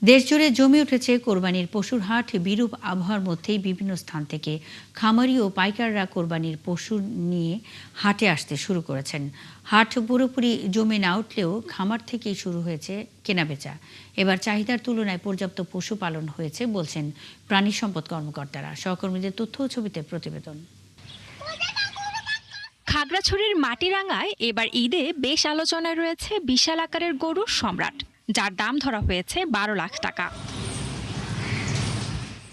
দেশজুড়ে জমে উঠেছে কোরবানির পশুর হাট। বিরূপ আবহাওয়ার মধ্যেই বিভিন্ন স্থান থেকে খামারি ও পাইকাররা কোরবানির পশু নিয়ে হাটে আসতে শুরু করেছেন। হাট পুরোপুরি জমে না উঠলেও খামার থেকেই শুরু হয়েছে কেনাবেচা। এবার চাহিদার তুলনায় পর্যাপ্ত পশু পালন হয়েছে বলছেন প্রাণী সম্পদ কর্মকর্তারা। সহকর্মীদের তথ্য ও ছবিতে প্রতিবেদন। খাগড়াছড়ির মাটিরাঙ্গায় এবার ঈদে বেশ আলোচনায় রয়েছে বিশাল আকারের গরুর সম্রাট, যার দাম ধরা হয়েছে 12 লাখ টাকা।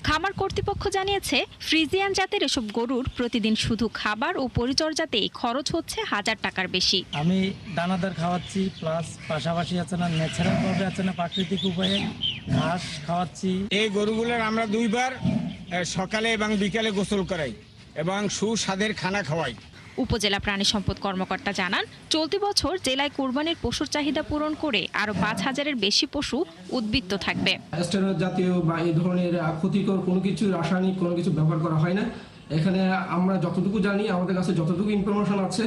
খামার কর্তৃপক্ষ জানিয়েছে, ফ্রিজিয়ান জাতের এসব গরুর প্রতিদিন শুধু খাবার ও পরিচর্যাতেই খরচ হচ্ছে 1000 টাকার বেশি। আমি দানাদার খাওয়াচ্ছি, প্লাস পাশাপাশি আছে না ন্যাচারাল ভাবে আছে না প্রাকৃতিক উপায়ে ঘাস খাওয়াচ্ছি। এই গরুগুলোর আমরা 2 বার সকালে এবং বিকালে গোসল করাই এবং সুস্বাদের খানা খাওয়াই। উপজেলা প্রাণী সম্পদ কর্মকর্তা জানান, চলতি বছর জেলায় কোরবানির পশুর চাহিদা পূরণ করে আরো 5000-এর বেশি পশু উদ্বৃত্ত থাকবে। স্টেরয়েড জাতীয় বা এই ধরনের ক্ষতিকর কোনো কিছু, রাসায়নিক কোনো কিছু ব্যবহার করা হয় না। এখানে আমরা যতটুকু জানি, আমাদের কাছে যতটুকু ইনফরমেশন আছে,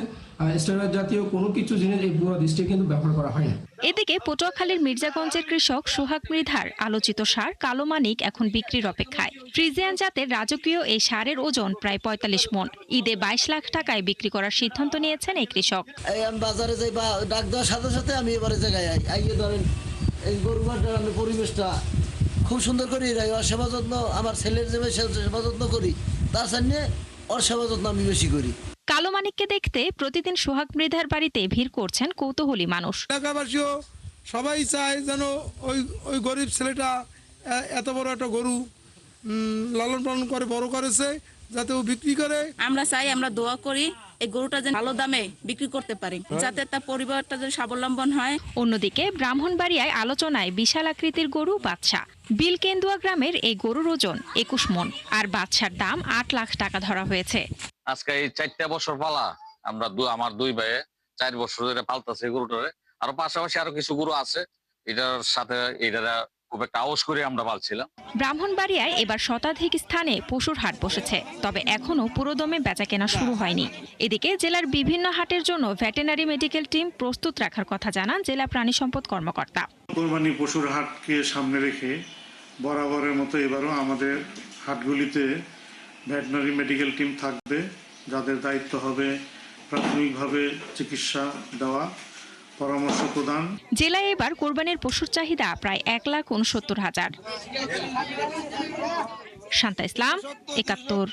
স্টেরয়েড জাতীয় কোনো কিছু জিনিস এই পুরো ডিস্ট্রিক্টে কিন্তু ব্যবহার করা হয় না। এদিকে পটুয়াখালীর মির্জাগঞ্জের কৃষক সোহাগ মৃধার আলোচিত সার কালো মানিক এখন বিক্রির অপেক্ষায়। ফ্রিজিয়ান জাতের রাজকীয় এই সারের ওজন প্রায় 45 মণ। ঈদে 22 লাখ টাকায় বিক্রি করার সিদ্ধান্ত নিয়েছেন এই কৃষক। আমি বাজারে যাই বা ডাক দেওয়ার সাথে সাথে আমি এবারে জায়গায় আইয়ে ধরেন এই গরুটার আমি পরিবেশটা খুব সুন্দর করি, ওর সেবা যত্ন আমার ছেলের যে সেবা যত্ন করি, তার সামনে ওর সেবা যত্ন আমি বেশি করি। কালো মানিককে দেখতে প্রতিদিন সোহাগ মৃধার বাড়িতে ভিড় করছেন কৌতূহলী মানুষ। এলাকাবাসীও সবাই চায় যেন ওই গরিব ছেলেটা এত বড় একটা গরু লালন পালন করে বড় করেছে, যাতে ও বিক্রি করে। আমরা চাই, আমরা দোয়া করি এই গরুটা যেন ভালো দামে বিক্রি করতে পারি, যাতে তার পরিবারটা যেন স্বাবলম্বন হয়। অন্যদিকে ব্রাহ্মণবাড়িয়ায় আলোচনায় বিশাল আকৃতির গরু বাদশা। বিলকেন্দুয়া গ্রামের এই গরুর ওজন 21 মণ, আর বাদশার দাম 8 লাখ টাকা ধরা হয়েছে। আজকে এই 4টা বছর পালা আমরা আমার 2 ভাইয়ে 4 বছর ধরে পালতাছে গরুটারে। আরো পাশাপাশি আরো কিছু গরু আছে, এটার সাথে এটারা খুব একটা আওয়াজ করে আমরা পালছিলাম। ব্রাহ্মণবাড়িয়ায় এবার শতাধিক স্থানে পশুর হাট বসেছে, তবে এখনো পুরোদমে বেচাকেনা শুরু হয়নি। এদিকে জেলার বিভিন্ন হাটের জন্য ভেটেরিনারি মেডিকেল টিম প্রস্তুত রাখার কথা জানান জেলা প্রাণী সম্পদ কর্মকর্তা। কোরবানি পশুর হাটকে সামনে রেখে বরাবরের মতো এবারও আমাদের হাটগুলিতে ভেটেরিনারি মেডিকেল টিম থাকবে, যাদের দায়িত্ব হবে প্রাথমিকভাবে চিকিৎসা দেওয়া, পরামর্শ প্রদান। জেলায় এবার কোরবানির পশুর চাহিদা প্রায় 1,69,000। শান্তা ইসলাম, 71।